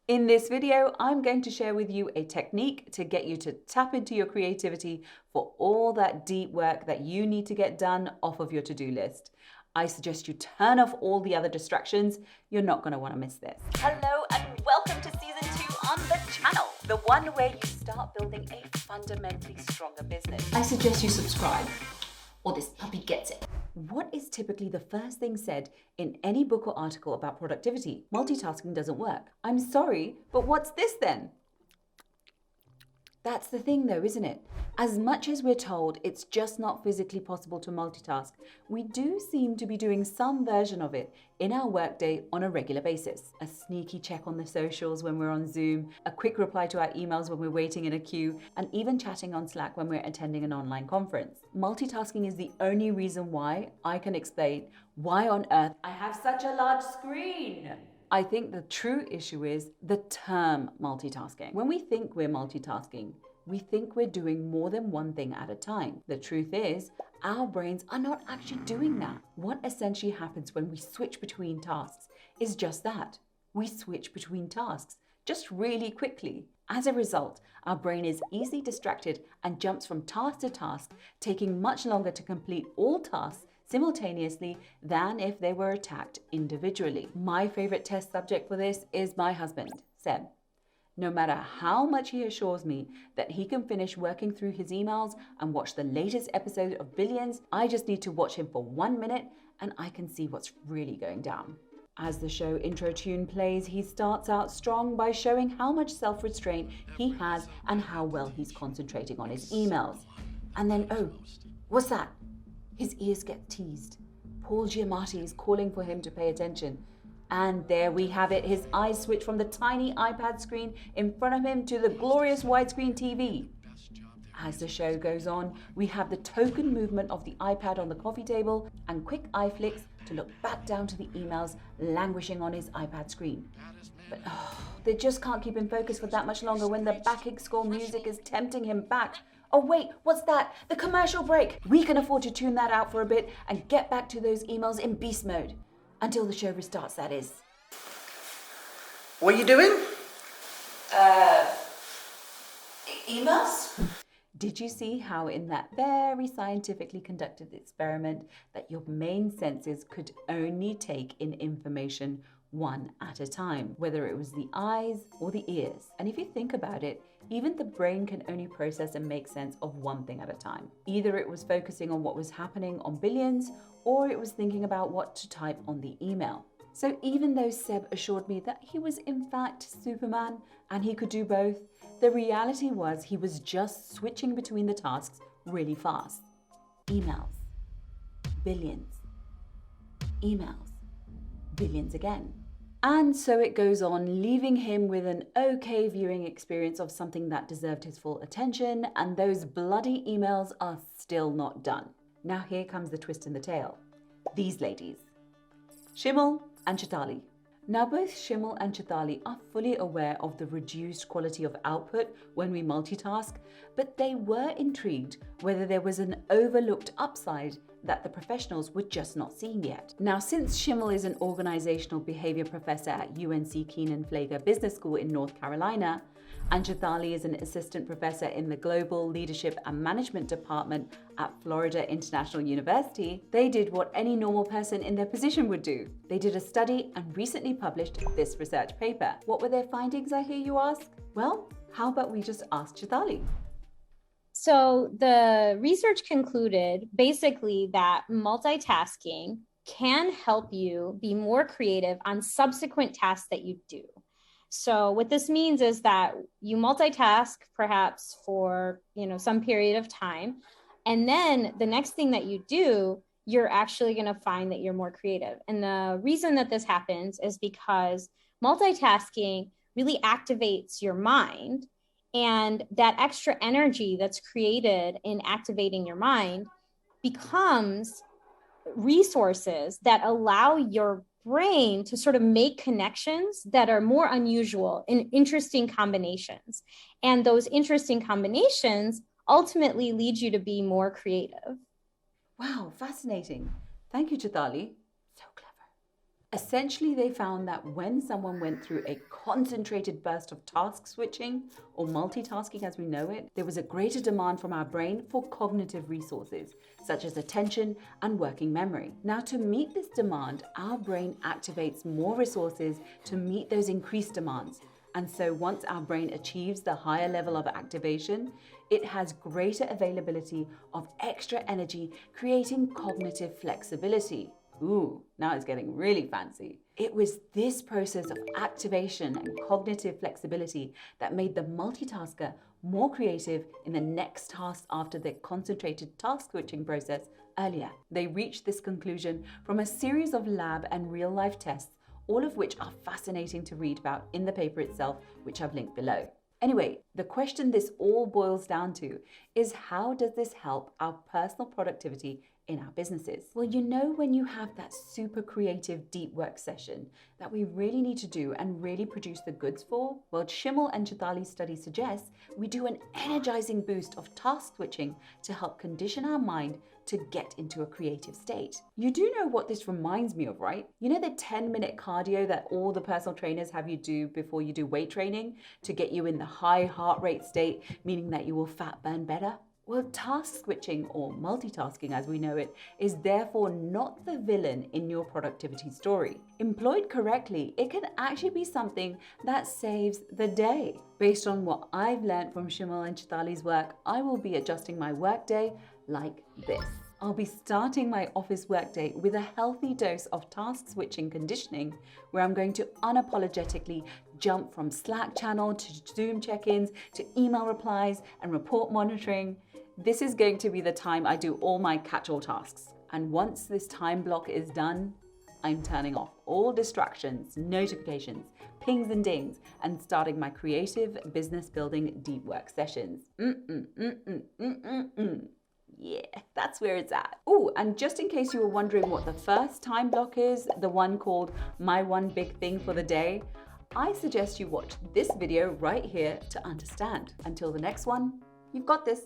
In this video, I'm going to share with you a technique to get you to tap into your creativity for all that deep work that you need to get done off of your to-do list. I suggest you turn off all the other distractions. You're not going to want to miss this. Hello and welcome to season 2 on the channel, the one where you start building a fundamentally stronger business. I suggest you subscribe or this puppy gets it. What is typically the first thing said in any book or article about productivity? Multitasking doesn't work. I'm sorry, but what's this then? That's the thing though, isn't it? As much as we're told it's just not physically possible to multitask, we do seem to be doing some version of it in our workday on a regular basis. A sneaky check on the socials when we're on Zoom, a quick reply to our emails when we're waiting in a queue, and even chatting on Slack when we're attending an online conference. Multitasking is the only reason why I can explain why on earth I have such a large screen. I think the true issue is the term multitasking. When we think we're multitasking, we think we're doing more than one thing at a time. The truth is, our brains are not actually doing that. What essentially happens when we switch between tasks is just that. We switch between tasks, just really quickly. As a result, our brain is easily distracted and jumps from task to task, taking much longer to complete all tasks simultaneously than if they were attacked individually. My favorite test subject for this is my husband, Seb. No matter how much he assures me that he can finish working through his emails and watch the latest episode of Billions, I just need to watch him for 1 minute and I can see what's really going down. As the show intro tune plays, he starts out strong by showing how much self-restraint he has and how well he's concentrating on his emails. And then, oh, what's that? His ears get teased. Paul Giamatti is calling for him to pay attention. And there we have it. His eyes switch from the tiny iPad screen in front of him to the glorious widescreen TV. As the show goes on, we have the token movement of the iPad on the coffee table and quick eye flicks to look back down to the emails languishing on his iPad screen. But they just can't keep him focused for that much longer when the backing score music is tempting him back. Oh wait, what's that? The commercial break. We can afford to tune that out for a bit and get back to those emails in beast mode. Until the show restarts, that is. What are you doing? Emails? Did you see how in that very scientifically conducted experiment that your main senses could only take in information one at a time, whether it was the eyes or the ears? And if you think about it, even the brain can only process and make sense of one thing at a time. Either it was focusing on what was happening on Billions, or it was thinking about what to type on the email. So even though Seb assured me that he was in fact Superman and he could do both, the reality was he was just switching between the tasks really fast. Emails, Billions, emails, Billions again. And so it goes on, leaving him with an okay viewing experience of something that deserved his full attention, and those bloody emails are still not done. Now here comes the twist in the tale. These ladies, Shimmel and Chitali. Now both Shimmel and Chitali are fully aware of the reduced quality of output when we multitask, but they were intrigued whether there was an overlooked upside that the professionals were just not seeing yet. Now, since Shimmel is an organizational behavior professor at UNC Keenan-Flagler Business School in North Carolina, and Chitali is an assistant professor in the Global Leadership and Management Department at Florida International University, they did what any normal person in their position would do. They did a study and recently published this research paper. What were their findings, I hear you ask? Well, how about we just ask Chitali? So the research concluded basically that multitasking can help you be more creative on subsequent tasks that you do. So what this means is that you multitask perhaps for, some period of time, and then the next thing that you do, you're actually going to find that you're more creative. And the reason that this happens is because multitasking really activates your mind. And that extra energy that's created in activating your mind becomes resources that allow your brain to sort of make connections that are more unusual in interesting combinations. And those interesting combinations ultimately lead you to be more creative. Wow, fascinating. Thank you, Chitali. So clever. Essentially, they found that when someone went through a concentrated burst of task switching, or multitasking as we know it, there was a greater demand from our brain for cognitive resources, such as attention and working memory. Now, to meet this demand, our brain activates more resources to meet those increased demands. And so once our brain achieves the higher level of activation, it has greater availability of extra energy, creating cognitive flexibility. Ooh, now it's getting really fancy. It was this process of activation and cognitive flexibility that made the multitasker more creative in the next task after the concentrated task switching process earlier. They reached this conclusion from a series of lab and real-life tests, all of which are fascinating to read about in the paper itself, which I've linked below. Anyway, the question this all boils down to is, how does this help our personal productivity in our businesses? Well, you know, when you have that super creative deep work session that we really need to do and really produce the goods for, well, Schimmel and Chitali's study suggests we do an energizing boost of task switching to help condition our mind to get into a creative state. You do know what this reminds me of, right? You know the 10-minute cardio that all the personal trainers have you do before you do weight training to get you in the high heart rate state, meaning that you will fat burn better? Well, task switching, or multitasking as we know it, is therefore not the villain in your productivity story. Employed correctly, it can actually be something that saves the day. Based on what I've learned from Schimmel and Chitali's work, I will be adjusting my workday like this. I'll be starting my office workday with a healthy dose of task switching conditioning, where I'm going to unapologetically jump from Slack channel to Zoom check-ins to email replies and report monitoring. This is going to be the time I do all my catch-all tasks. And once this time block is done, I'm turning off all distractions, notifications, pings and dings, and starting my creative business building deep work sessions. Yeah, that's where it's at. Oh, and just in case you were wondering what the first time block is, the one called My One Big Thing for the Day, I suggest you watch this video right here to understand. Until the next one, you've got this.